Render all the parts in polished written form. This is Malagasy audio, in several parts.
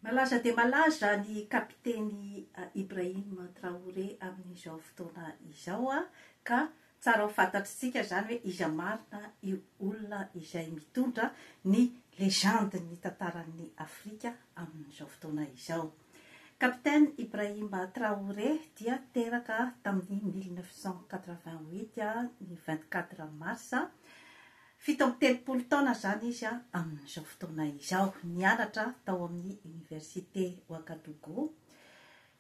Malaza dia malaza ny kapiteny Ibrahim Traoré amin'izao fotoana izao ka tsara ho fantatritsika izany hoe iza marina io olona izay mitondra ny légende ny tantaran'ny Afrika amin'izao fotoana izao. Kapiteny Ibrahim Traoré dia teraka tamin'ny 1988 ny 24 marsa. 17 taona zany izy amin'izao fotoana izao, nianatra tao amin'ny Université Ouagadougou.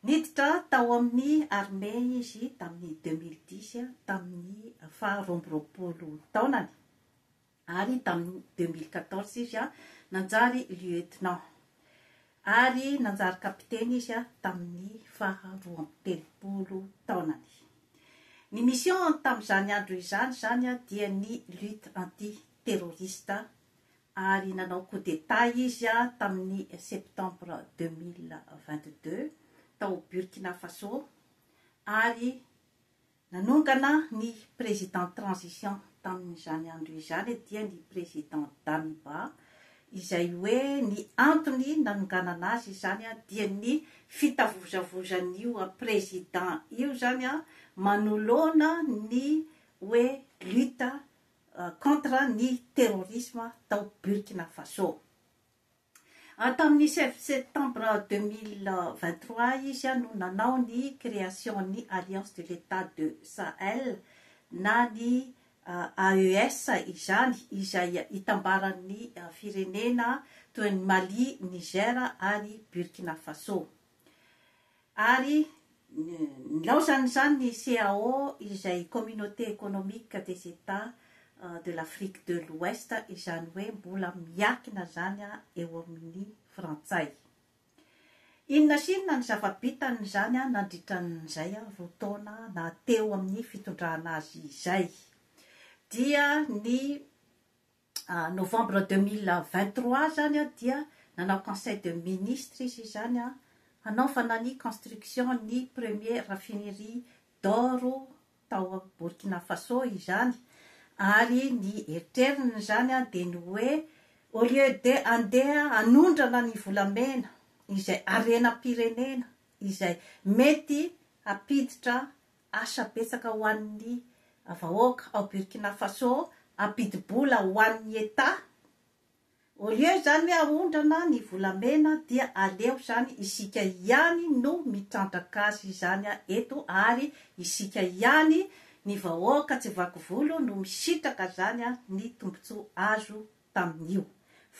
Niditra tao amin'ny armée izy tamin'ny 2010 tamin'ny 12 taonany. Ary tamin'ny 2014 izy nanjary lieutenant. Ary nanjary kapiteny izy tamin'ny 13 taonany. Ny mission tamin'izany andro izany dia ny lutte anti-terroriste ary nanao coup d'état izy tamin'ny septembre 2022 tao Burkina Faso ary nanongana ny président transition tamin'izany andro izany dia ny président Damiba izay hoe ny antony nanonganana azy izany dia ny fitavozavozan'io président io zany manoloana ny hoe lutte contre ny terrorisme tao Burkina Faso. Tamin'ny 7 septembre 2023 izy no nanao ny création ny Alliance de l'État de Sahel na ny AES izany izay itambaran'ny firenena toy ny Mali, Niger ary Burkina Faso. Ary nilaozany zany ny CAO izay communauté économique des États de l'Afrique de l'Ouest izany hoe mbola miakina zany eo amin'ny frantsay. Inona sinona ny zava-bitany zany nandritran'izay roa taona na teo amin'ny fitondrana azy izay. Dia ny novembre 2023 zany dia nanao conseil de ministre izy zany hanaovana ny construction ny premier raffinerie d'or tao Burkina Faso izany. Ary ny eritreriny zany dia ny hoe au lieu de andeha hanondrana ny volamena izay arenam-pirenena izay mety apiditra asa betsaka ho an'ny vahoaka ao Burkina Faso, ampidi-bola ho an'ny État. Au lieu zany hoe ahondrana ny volamena dia aleo zany isika ihany no mitrandraka azy zany eto ary isika ihany ny vahoaka tsy vaky volo no misitraka zany ny tombontsoa azo tamin'io.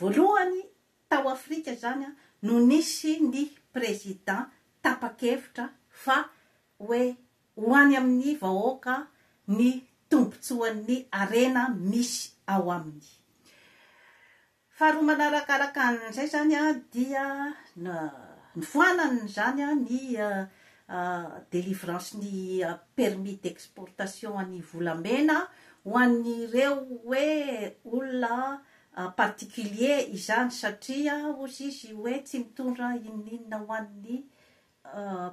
Voalohany tao Afrika zany no nisy ny président tapa-kevitra fa hoe ho any amin'ny vahoaka ny tombontsoan'ny arena misy ao aminy. Faharoa manarakaraka an'izay zany dia nifoanany zany ny délivrance ny permis d'exportation ny volamena ho an'ireo hoe olona particulier izany satria ozy izy hoe tsy mitondra inona ho an'ny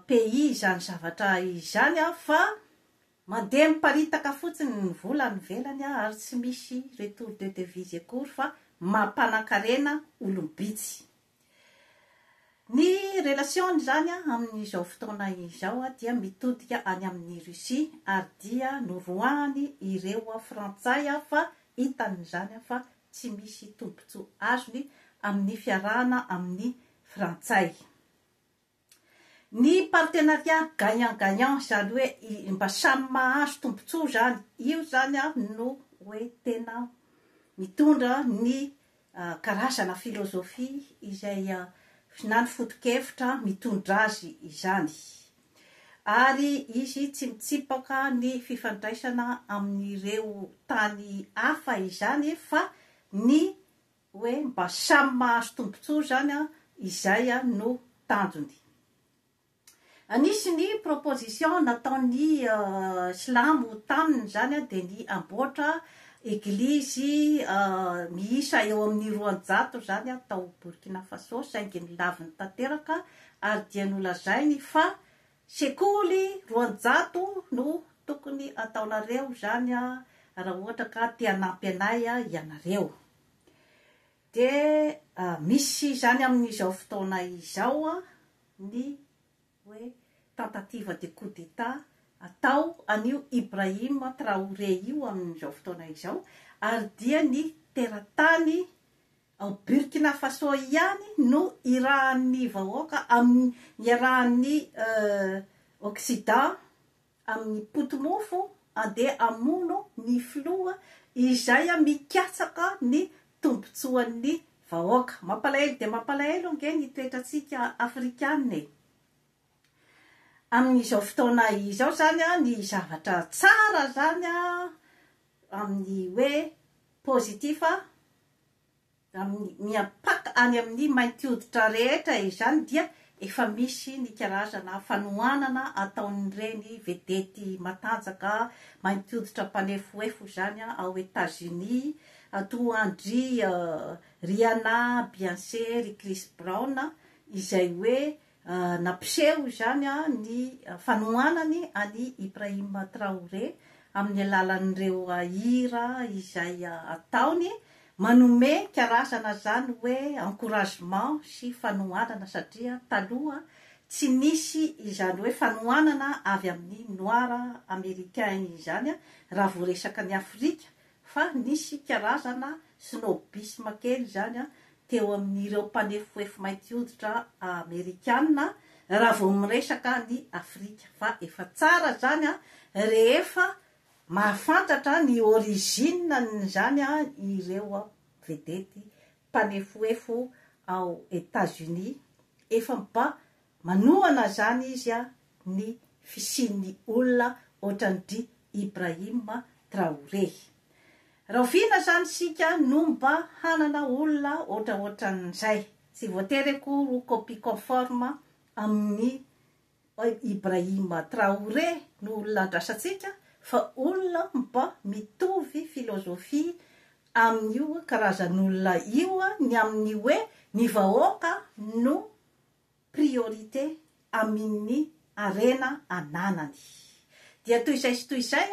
pays izany zavatra izany fa mandeha miparitaka fotsiny ny vola ny velany ary tsy misy retour de devise akory fa mampanankarena olombitsy. Ny relation zany amin'izao fotoana izao dia mitodika any amin'ny Russie ary dia noroahany ireo frantsay fa hitany zany fa tsy misy tombontsoa azony amin'ny fiarahana amin'ny frantsay. Ny partenariat gagnant-gagnant zany hoe mba samy mahazo tombontsoa zany, io zany no hoe tena mitondra ny karazana filozofia izay na ny foto-kevitra mitondra azy izany. Ary izy tsy mitsipaka ny fifandraisana amin'ireo tany hafa izany fa ny hoe mba samy mahazo tombontsoa zany izay no tanjony. Anisy ny proposition nataon'ny silamo taminy zany dia ny amboatra eglizy miisa eo amin'ny 200 zany tao Burkina Faso saingy ny laviny tanteraka ary dia nolazainy fa sekoly 200 no tokony ataonareo zany raha ohatra ka tia hanampy anay ianareo. dia misy zany amin'izao fotoana izao ny hoe tentative de coup d'état atao an'io Ibrahim Traoré io amin'izao fotoana izao, ary dia ny teratany ao Burkina Faso ihany no irahan'ny vahoaka amin'ny irahan'ny Occident amin'ny potomofo andeha amono ny filoha izay mikatsaka ny tombotsoan'ny vahoaka. Mampalahelo dia mampalahelo ange ny toetrantsika Afrikana e. Amin'izao fotoana izao zany ny zavatra tsara zany amin'ny hoe pozitifa miapaka any amin'ny mainty hoditra rehetra izany dia efa misy ny karazana fanohanana ataon'ireny vedety matanjaka mainty hoditra mpanefoefo zany ao États-Unis, toa Andry Rihanna, Beyoncé, Chris Brown, izay hoe nampiseho zany ny fanohanany any Ibrahim Traoré amin'ny alalan'ireo hira izay ataony, manome karazana zany hoe encouragement sy fanohanana, satria taloha tsy nisy izany hoe fanohanana avy amin'ny noir américain izany raha voaresaka ny Afrika, fa nisy karazana snobisme kely zany teo amin'ireo mpanefoefo mainty hoditra amerikana raha vao miresaka ny Afrika. Fa efa tsara zany rehefa mahafantatra ny origine zany ireo vedety mpanefoefo ao États-Unis, efa mba manohana zany izy ny fisian'ny olona ohatrandry Ibrahim Traoré. Raha oviana zany sika no mba hanana olona ohatran'izay, tsy voatery ho copie conforme amin'ny Ibrahim Traoré no olona andrasantsika, fa olona mba mitovy filozofia amin'io karazan'olona io, ny amin'ny hoe ny vahoaka no priorité amin'ny arena ananany. Dia toy izay sy toy izay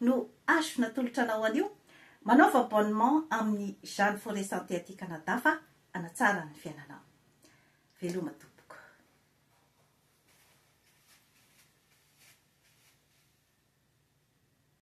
no azo natolotra anao an'io. Manaova abonnement amin'ny Jeanne Forêt Santé aty Canada fa hanatsara ny fiainanao. Veloma tompoko.